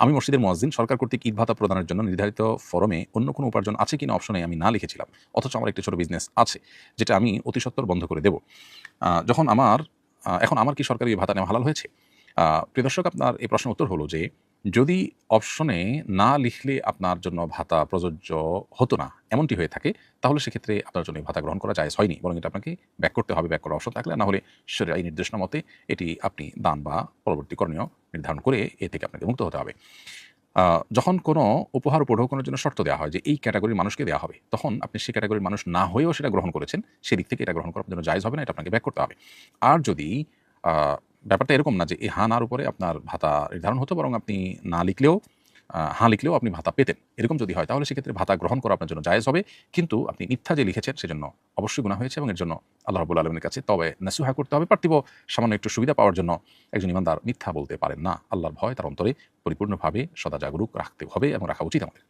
আমি মসজিদের মুয়াজ্জিন, সরকার কর্তৃক ঈদ ভাতা প্রদানের জন্য নির্ধারিত ফরমে অন্য কোনো উপার্জন আছে কিনা অপশনে আমি না লিখেছিলাম, অথচ আমার একটি ছোট বিজনেস আছে যেটা আমি অতি সত্বর বন্ধ করে দেব। এখন আমার কি সরকারি ভাতা নেওয়া হালাল হয়েছে? প্রিয় দর্শক, আপনার এই প্রশ্নের উত্তর হলো যে যদি অপশনে না লিখলে আপনার জন্য ভাতা প্রযোজ্য হতো না, এমনটি হয়ে থাকে, তাহলে সেক্ষেত্রে আপনার জন্য এই ভাতা গ্রহণ করা জায়েজ হয়নি, বরং এটা আপনাকে ব্যাক করতে হবে। ব্যাক করার অপশন থাকলে, না হলে শরীয়ত নির্দেশনা মতে এটি আপনি দান বা পরবর্তী করণীয় নির্ধারণ করে এ থেকে আপনাকে মুক্ত হতে হবে। যখন কোনো উপহার উপঢৌকনের জন্য শর্ত দেওয়া হয় যে এই ক্যাটাগরির মানুষকে দেওয়া হবে, তখন আপনি সেই ক্যাটাগরির মানুষ না হয়েও সেটা গ্রহণ করেছেন, সেদিক থেকে এটা গ্রহণ করার জন্য জায়েজ হবে না, এটা আপনাকে ব্যাক করতে হবে। আর যদি ব্যাপারটা এরকম না যে এই হা নার উপরে আপনার ভাতা নির্ধারণ হতো, বরং আপনি না লিখলেও হা লিখলেও আপনি ভাতা পেতেন, এরকম যদি হয়, তাহলে সেক্ষেত্রে ভাতা গ্রহণ করা আপনার জন্য জায়েজ হবে। কিন্তু আপনি মিথ্যা যে লিখেছেন সেজন্য অবশ্যই গুনাহ হয়েছে, এবং এর জন্য আল্লাহ রাব্বুল আলামিনের কাছে তবে নাসুহা করতে হবে। পার্থিব সামান্য একটু সুবিধা পাওয়ার জন্য একজন ইমানদার মিথ্যা বলতে পারেন না। আল্লাহর ভয় তার অন্তরে পরিপূর্ণভাবে সদা জাগরুক রাখতে হবে এবং রাখা উচিত আমাদের।